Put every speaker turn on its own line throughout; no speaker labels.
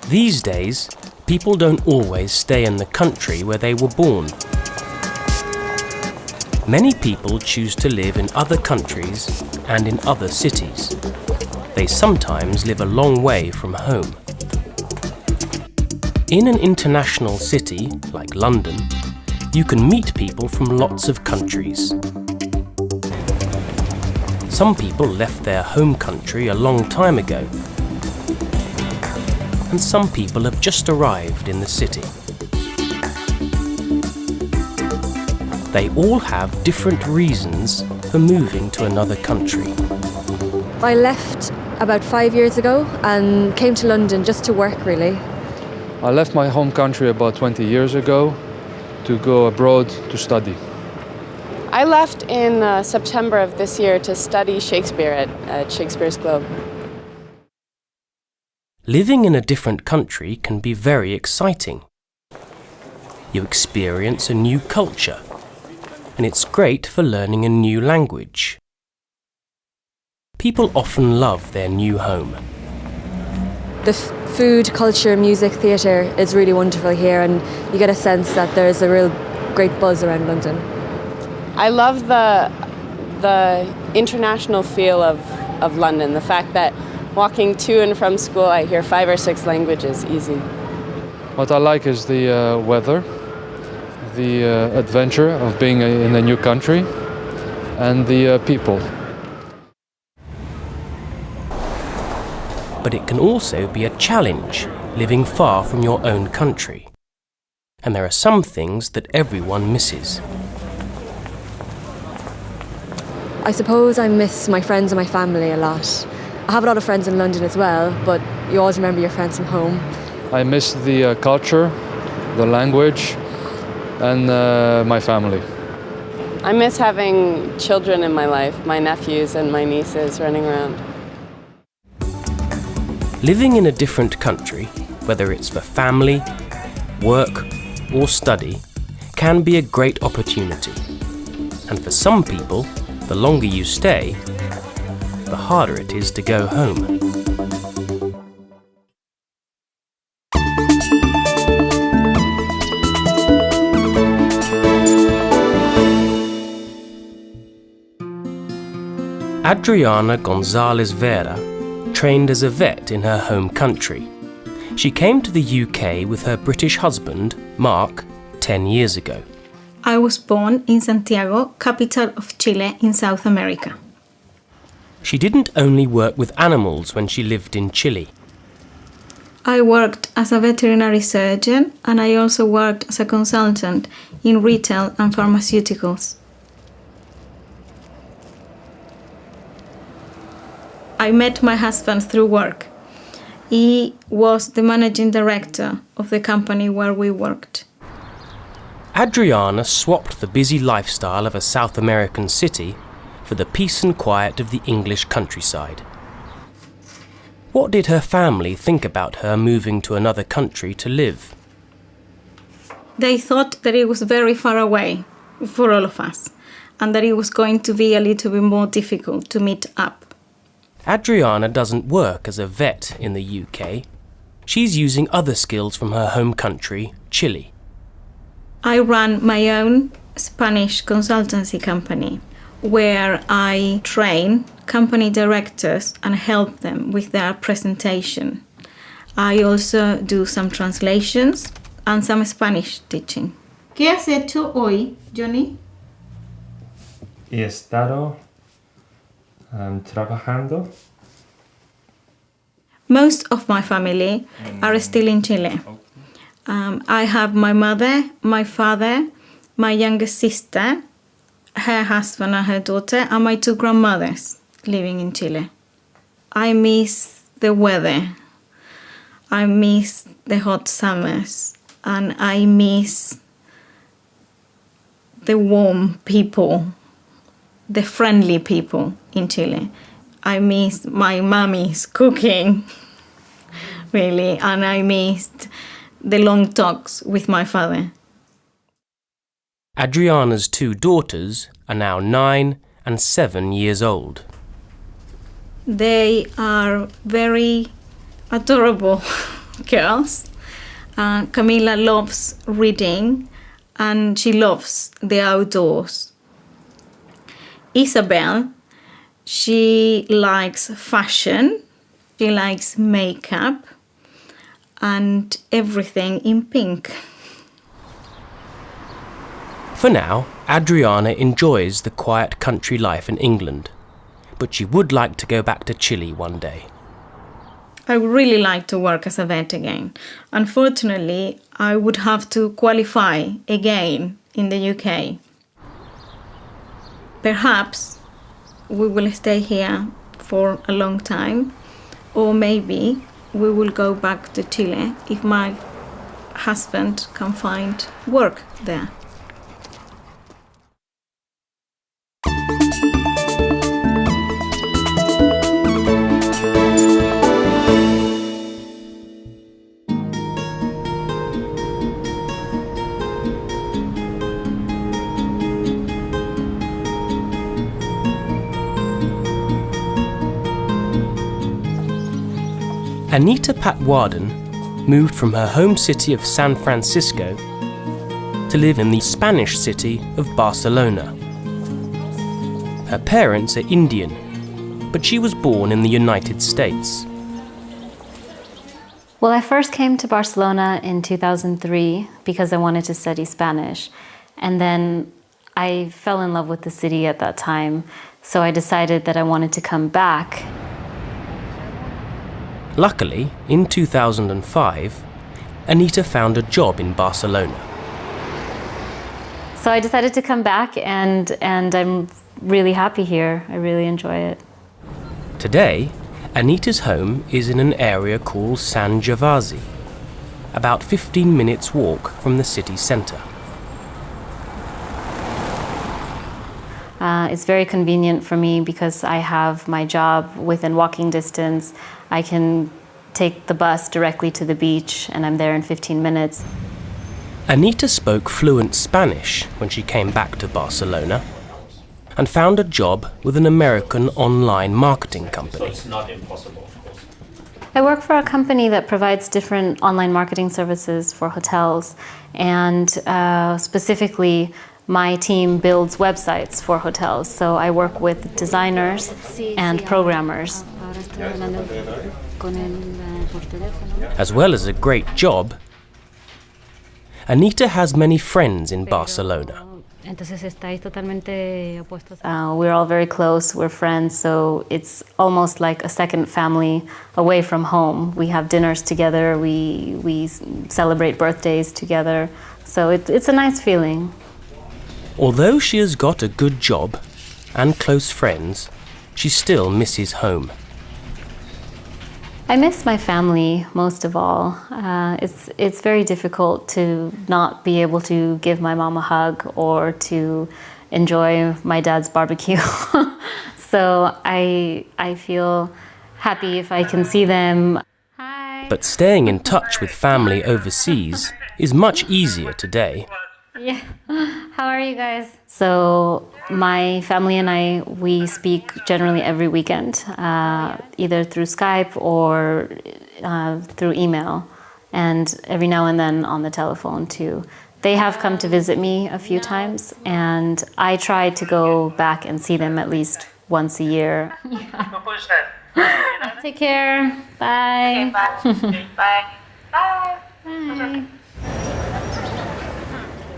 These days, people don't always stay in the country where they were born. Many people choose to live in other countries and in other cities. They sometimes live a long way from home. In an international city, like London, you can meet people from lots of countries. Some people left their home country a long time ago, and some people have just arrived in the city. They all have different reasons for moving to another country.
I left about 5 years ago and came to London just to work, really.
I left my home country about 20 years ago to go abroad to study.
I left in September of this year to study Shakespeare at Shakespeare's Globe.
Living in a different country can be very exciting. You experience a new culture, and it's great for learning a new language. People often love their new home.
The food, culture, music, theatre is really wonderful here, and you get a sense that there's a real great buzz around London.
I love the international feel of London, the fact that walking to and from school I hear 5 or 6 languages easy.
What I like is the weather, the adventure of being in a new country, and the people.
But it can also be a challenge, living far from your own country. And there are some things that everyone misses.
I suppose I miss my friends and my family a lot. I have a lot of friends in London as well, but you always remember your friends from home.
I miss the culture, the language, and my family.
I miss having children in my life, my nephews and my nieces running around.
Living in a different country, whether it's for family, work, or study, can be a great opportunity. And for some people, the longer you stay, the harder it is to go home. Adriana Gonzalez Vera trained as a vet in her home country. She came to the UK with her British husband, Mark, 10 years ago.
I was born in Santiago, capital of Chile in South America.
She didn't only work with animals when she lived in Chile.
I worked as a veterinary surgeon, and I also worked as a consultant in retail and pharmaceuticals. I met my husband through work. He was the managing director of the company where we worked.
Adriana swapped the busy lifestyle of a South American city for the peace and quiet of the English countryside. What did her family think about her moving to another country to live?
They thought that it was very far away for all of us, and that it was going to be a little bit more difficult to meet up.
Adriana doesn't work as a vet in the UK. She's using other skills from her home country, Chile.
I run my own Spanish consultancy company, where I train company directors and help them with their presentation. I also do some translations and some Spanish teaching. ¿Qué has hecho hoy, Johnny?
He estado trabajando.
Most of my family are still in Chile. I have my mother, my father, my youngest sister, her husband and her daughter, and my 2 grandmothers living in Chile. I miss the weather. I miss the hot summers. And I miss the warm people, the friendly people in Chile. I miss my mommy's cooking, really, and I missed the long talks with my father.
Adriana's 2 daughters are now 9 and 7 years old.
They are very adorable, girls. Camila loves reading and she loves the outdoors. Isabel, she likes fashion, she likes makeup and everything in pink.
For now, Adriana enjoys the quiet country life in England, but she would like to go back to Chile one day.
I would really like to work as a vet again. Unfortunately, I would have to qualify again in the UK. Perhaps we will stay here for a long time, or maybe we will go back to Chile if my husband can find work there.
Anita Patwarden moved from her home city of San Francisco to live in the Spanish city of Barcelona. Her parents are Indian, but she was born in the United States.
Well, I first came to Barcelona in 2003 because I wanted to study Spanish. And then I fell in love with the city at that time, so I decided that I wanted to come back.
Luckily, in 2005, Anita found a job in Barcelona.
So I decided to come back and I'm really happy here. I really enjoy it.
Today, Anita's home is in an area called San Gervasi, about 15 minutes walk from the city centre.
It's very convenient for me because I have my job within walking distance. I can take the bus directly to the beach and I'm there in 15 minutes.
Anita spoke fluent Spanish when she came back to Barcelona and found a job with an American online marketing company.
It's not impossible, of course.
I work for a company that provides different online marketing services for hotels, and specifically my team builds websites for hotels. So I work with designers and programmers.
As well as a great job, Anita has many friends in Barcelona.
We're all very close, we're friends, so it's almost like a second family away from home. We have dinners together, we celebrate birthdays together, so it's a nice feeling.
Although she has got a good job and close friends, she still misses home.
I miss my family most of all. It's very difficult to not be able to give my mom a hug or to enjoy my dad's barbecue. So I feel happy if I can see them. Hi.
But staying in touch with family overseas is much easier today.
Yeah. How are you guys? So my family and I, we speak generally every weekend, either through Skype or through email, and every now and then on the telephone too. They have come to visit me a few times, and I try to go back and see them at least once a year. Yeah. Take care. Bye.
Okay, bye. Bye.
Bye.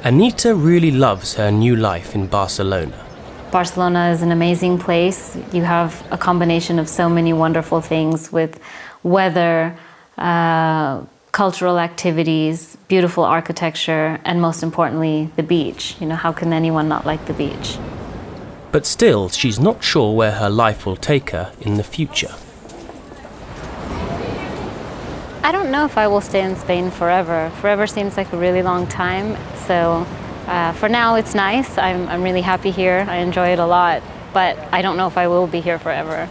Anita really loves her new life in Barcelona.
Barcelona is an amazing place. You have a combination of so many wonderful things with weather, cultural activities, beautiful architecture, and most importantly, the beach. You know, how can anyone not like the beach?
But still, she's not sure where her life will take her in the future.
I don't know if I will stay in Spain forever. Forever seems like a really long time. So for now, it's nice. I'm really happy here. I enjoy it a lot. But I don't know if I will be here forever.